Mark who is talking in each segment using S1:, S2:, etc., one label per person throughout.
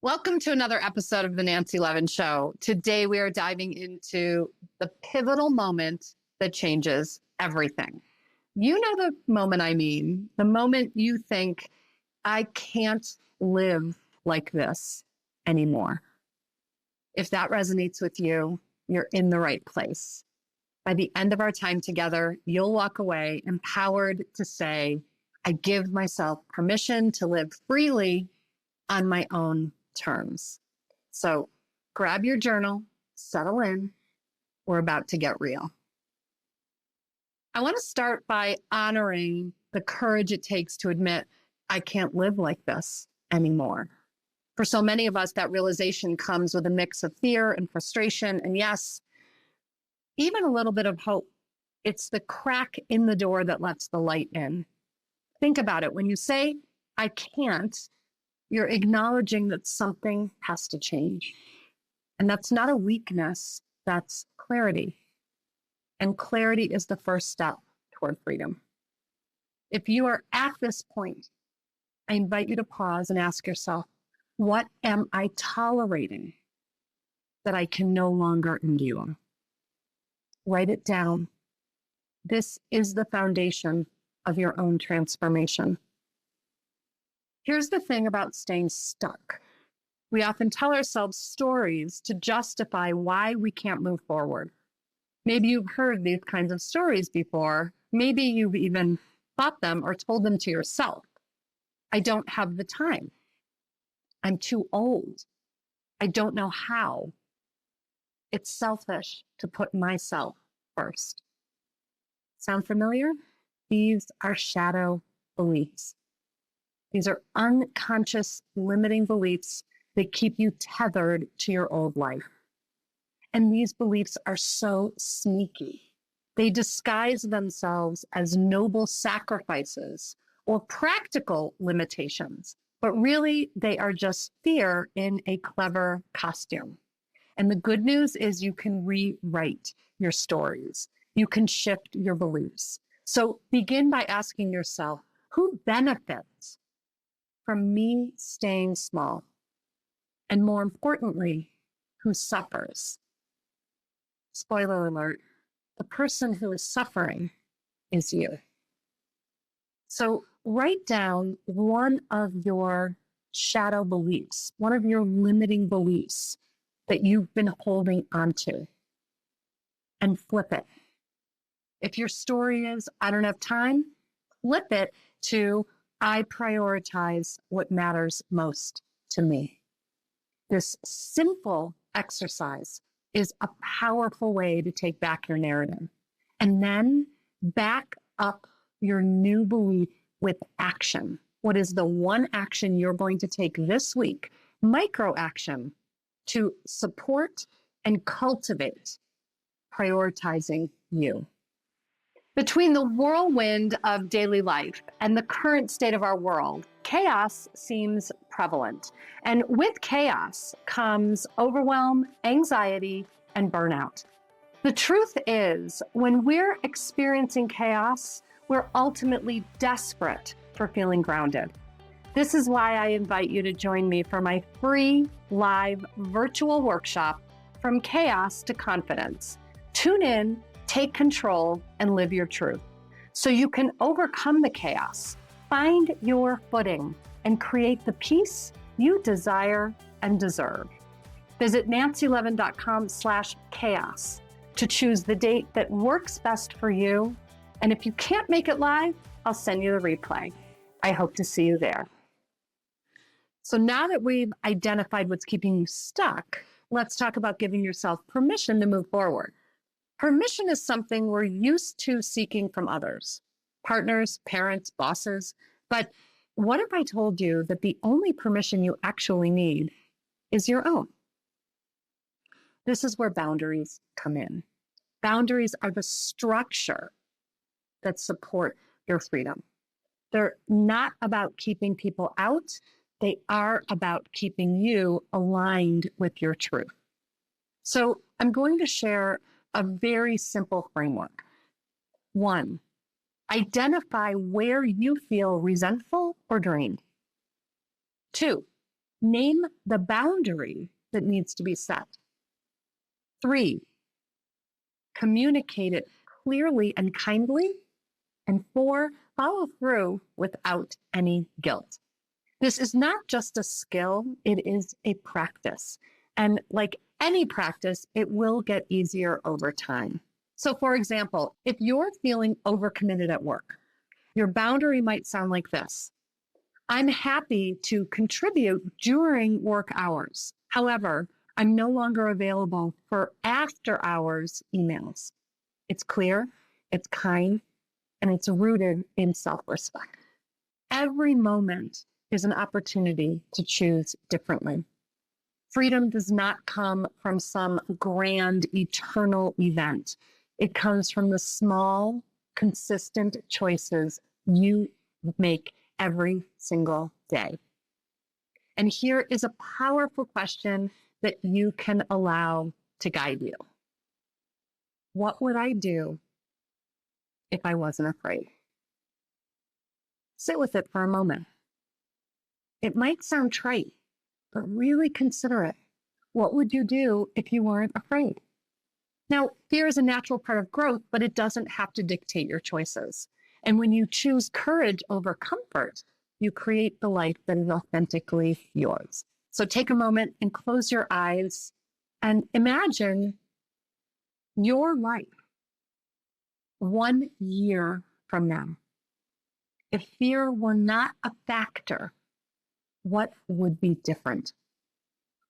S1: Welcome to another episode of the Nancy Levin Show. Today we are diving into the pivotal moment that changes everything. You know the moment I mean, the moment you think, I can't live like this anymore. If that resonates with you, you're in the right place. By the end of our time together, you'll walk away empowered to say, I give myself permission to live freely on my own terms. So grab your journal, settle in. We're about to get real. I want to start by honoring the courage it takes to admit I can't live like this anymore. For so many of us, that realization comes with a mix of fear and frustration, and yes, even a little bit of hope. It's the crack in the door that lets the light in. Think about it. When you say, I can't, you're acknowledging that something has to change. And that's not a weakness, that's clarity. And clarity is the first step toward freedom. If you are at this point, I invite you to pause and ask yourself, what am I tolerating that I can no longer endure? Write it down. This is the foundation of your own transformation. Here's the thing about staying stuck. We often tell ourselves stories to justify why we can't move forward. Maybe you've heard these kinds of stories before. Maybe you've even thought them or told them to yourself. I don't have the time. I'm too old. I don't know how. It's selfish to put myself first. Sound familiar? These are shadow beliefs. These are unconscious limiting beliefs that keep you tethered to your old life. And these beliefs are so sneaky. They disguise themselves as noble sacrifices or practical limitations, but really they are just fear in a clever costume. And the good news is you can rewrite your stories. You can shift your beliefs. So begin by asking yourself, who benefits from me staying small? And more importantly, who suffers? Spoiler alert, the person who is suffering is you. So write down one of your shadow beliefs, one of your limiting beliefs that you've been holding onto, and flip it. If your story is, I don't have time, flip it to, I prioritize what matters most to me. This simple exercise is a powerful way to take back your narrative. And then back up your new belief with action. What is the one action you're going to take this week? Micro action to support and cultivate prioritizing you. Between the whirlwind of daily life and the current state of our world, chaos seems prevalent. And with chaos comes overwhelm, anxiety, and burnout. The truth is, when we're experiencing chaos, we're ultimately desperate for feeling grounded. This is why I invite you to join me for my free live virtual workshop, From Chaos to Confidence. Tune in, take control, and live your truth so you can overcome the chaos, find your footing, and create the peace you desire and deserve. Visit nancylevin.com/chaos to choose the date that works best for you. And if you can't make it live, I'll send you the replay. I hope to see you there. So now that we've identified what's keeping you stuck, let's talk about giving yourself permission to move forward. Permission is something we're used to seeking from others, partners, parents, bosses. But what if I told you that the only permission you actually need is your own? This is where boundaries come in. Boundaries are the structure that support your freedom. They're not about keeping people out. They are about keeping you aligned with your truth. So I'm going to share a very simple framework. 1, identify where you feel resentful or drained. 2, Name the boundary that needs to be set. 3, communicate it clearly and kindly. And 4, follow through without any guilt. This is not just a skill, it is a practice. And like any practice, it will get easier over time. So, for example, if you're feeling overcommitted at work, your boundary might sound like this: I'm happy to contribute during work hours. However, I'm no longer available for after hours emails. It's clear, it's kind, and it's rooted in self-respect. Every moment is an opportunity to choose differently. Freedom does not come from some grand eternal event. It comes from the small, consistent choices you make every single day. And here is a powerful question that you can allow to guide you. What would I do if I wasn't afraid? Sit with it for a moment. It might sound trite, but really consider it. What would you do if you weren't afraid? Now, fear is a natural part of growth, but it doesn't have to dictate your choices. And when you choose courage over comfort, you create the life that is authentically yours. So take a moment and close your eyes and imagine your life 1 year from now. If fear were not a factor, what would be different?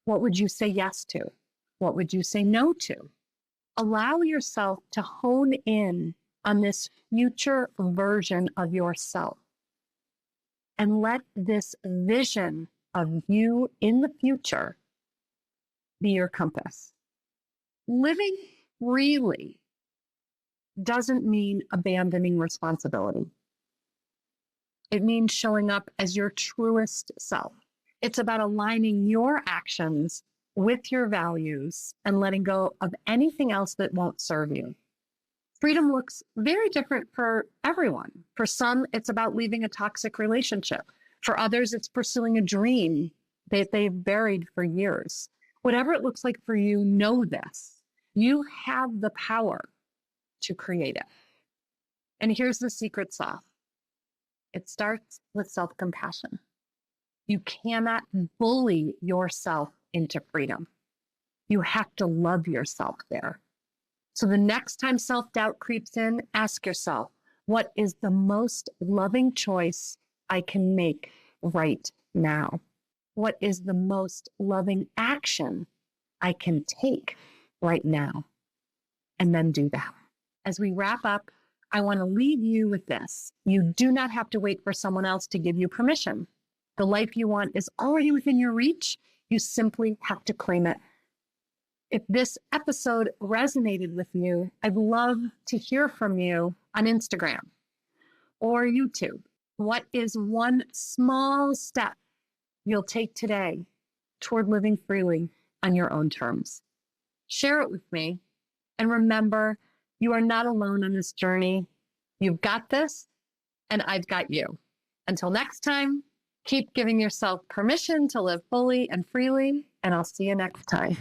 S1: What would you say yes to? What would you say no to? Allow yourself to hone in on this future version of yourself and let this vision of you in the future be your compass. Living freely doesn't mean abandoning responsibility. It means showing up as your truest self. It's about aligning your actions with your values and letting go of anything else that won't serve you. Freedom looks very different for everyone. For some, it's about leaving a toxic relationship. For others, it's pursuing a dream that they've buried for years. Whatever it looks like for you, know this. You have the power to create it. And here's the secret sauce. It starts with self-compassion. You cannot bully yourself into freedom. You have to love yourself there. So the next time self-doubt creeps in, ask yourself, what is the most loving choice I can make right now? What is the most loving action I can take right now? And then do that. As we wrap up, I want to leave you with this. You do not have to wait for someone else to give you permission. The life you want is already within your reach. You simply have to claim it. If this episode resonated with you, I'd love to hear from you on Instagram or YouTube. What is one small step you'll take today toward living freely on your own terms? Share it with me. And remember, you are not alone on this journey. You've got this, and I've got you. Until next time, keep giving yourself permission to live fully and freely, and I'll see you next time.